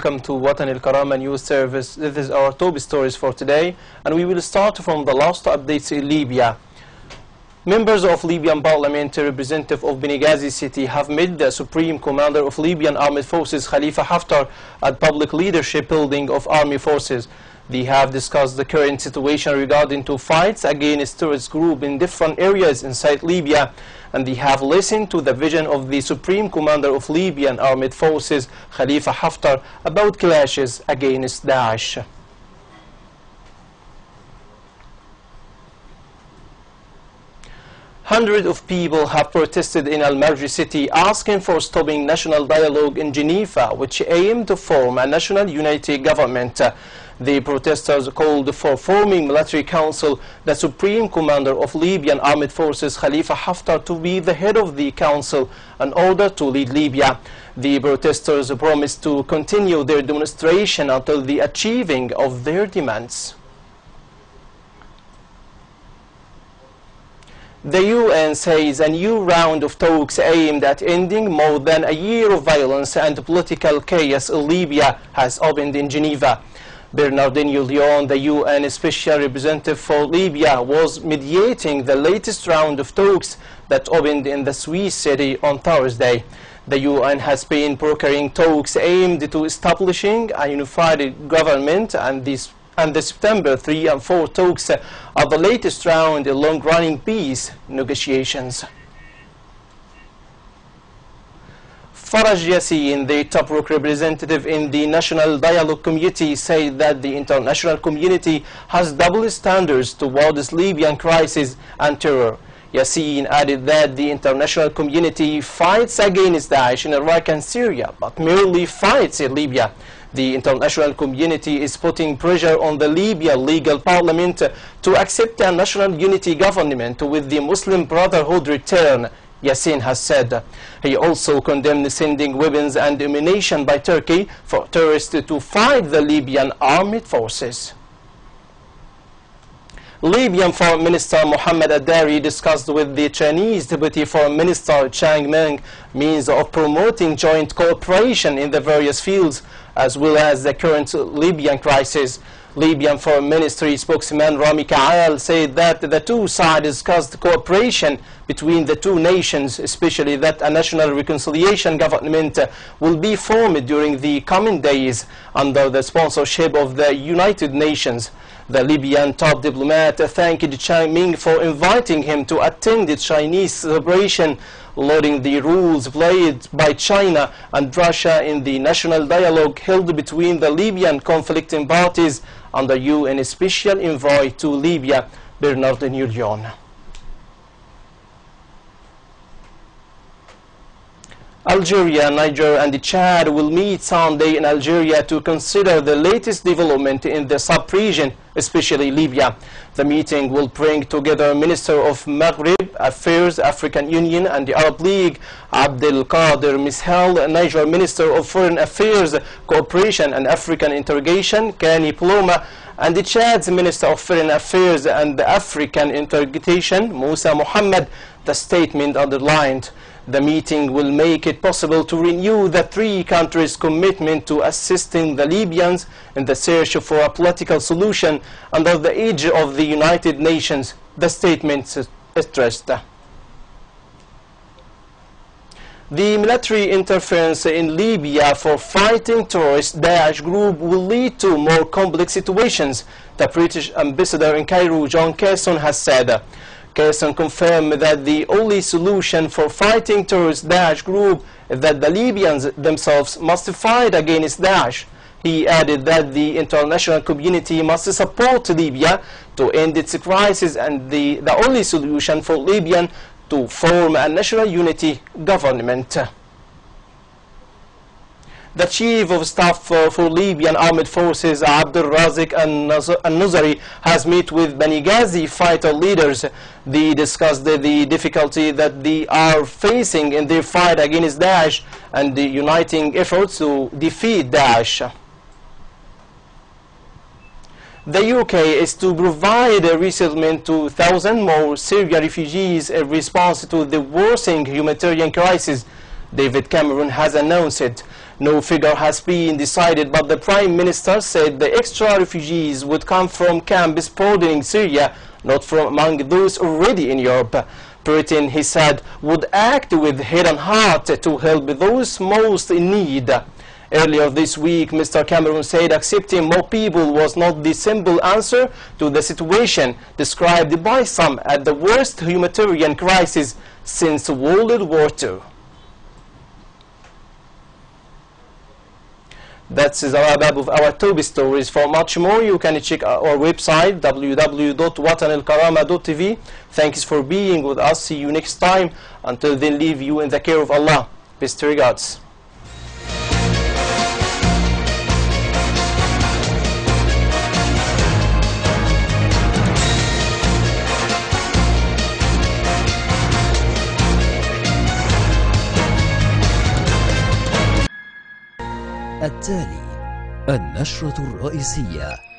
Welcome to الكرامة news service. This is our top stories for today, and we will start from the last updates in Libya. Members of Libyan Parliament, representative of Benghazi city, have met the Supreme Commander of Libyan Armed Forces, Khalifa Haftar, at Public Leadership Building of Army Forces. They have discussed the current situation regarding to fights against terrorist groups in different areas inside Libya, and they have listened to the vision of the Supreme Commander of Libyan Armed Forces, Khalifa Haftar, about clashes against Daesh. Hundreds of people have protested in Al-Marj city asking for stopping national dialogue in Geneva, which aimed to form a national unity government. The protesters called for forming military council, the Supreme Commander of Libyan Armed Forces, Khalifa Haftar, to be the head of the council in order to lead Libya. The protesters promised to continue their demonstration until the achieving of their demands. The UN says a new round of talks aimed at ending more than a year of violence and political chaos in Libya has opened in Geneva. Bernardino Leon, the UN Special Representative for Libya, was mediating the latest round of talks that opened in the Swiss city on Thursday. The UN has been brokering talks aimed to establishing a unified government, and the September 3 and 4 talks are the latest round in long-running peace negotiations. Faraj Yassin, the Tobruk representative in the National Dialogue Committee, said that the international community has double standards towards Libyan crisis and terror. Yassin added that the international community fights against Daesh in Iraq and Syria, but merely fights in Libya. The international community is putting pressure on the Libyan legal parliament to accept a national unity government with the Muslim Brotherhood return, Yassin has said. He also condemned sending weapons and ammunition by Turkey for terrorists to fight the Libyan armed forces. Libyan Foreign Minister Mohammed Adari discussed with the Chinese Deputy Foreign Minister Chang Meng means of promoting joint cooperation in the various fields, as well as the current Libyan crisis. Libyan Foreign Ministry spokesman Rami Kaal said that the two sides discussed cooperation between the two nations, especially that a national reconciliation government will be formed during the coming days under the sponsorship of the United Nations. The Libyan top diplomat thanked Chang Meng for inviting him to attend the Chinese celebration, lauding the roles played by China and Russia in the national dialogue held between the Libyan conflicting parties under UN Special Envoy to Libya, Bernardino Leon. Algeria, Niger and Chad will meet Sunday in Algeria to consider the latest development in the sub-region, especially Libya. The meeting will bring together Minister of Maghreb Affairs, African Union and the Arab League, Abdel Qadir Mishal, Niger Minister of Foreign Affairs, Cooperation and African Integration, Kani Ploma, and the Chad's Minister of Foreign Affairs and African Integration, Musa Mohammed. The statement underlined. The meeting will make it possible to renew the three countries' commitment to assisting the Libyans in the search for a political solution under the aegis of the United Nations, the statement stressed. The military interference in Libya for fighting terrorist Daesh group will lead to more complex situations, the British ambassador in Cairo, John Casson, has said. Casson confirmed that the only solution for fighting terrorist Daesh group is that the Libyans themselves must fight against Daesh. He added that the international community must support Libya to end its crisis, and the only solution for Libya to form a national unity government. The Chief of Staff for Libyan Armed Forces, Abdul Razik al-Nuzari, has met with Benghazi fighter leaders. They discussed the difficulty that they are facing in their fight against Daesh and the uniting efforts to defeat Daesh. The UK is to provide a resettlement to 1,000 more Syrian refugees in response to the worsening humanitarian crisis, David Cameron has announced. No figure has been decided, but the Prime Minister said the extra refugees would come from camps bordering Syria, not from among those already in Europe. Britain, he said, would act with head and heart to help those most in need. Earlier this week, Mr. Cameron said accepting more people was not the simple answer to the situation described by some as the worst humanitarian crisis since World War II. That's the wrap-up of our top stories. For much more, you can check our website www.watanelkarama.tv. Thanks for being with us. See you next time. Until then, leave you in the care of Allah. Best regards. التالي النشرة الرئيسية.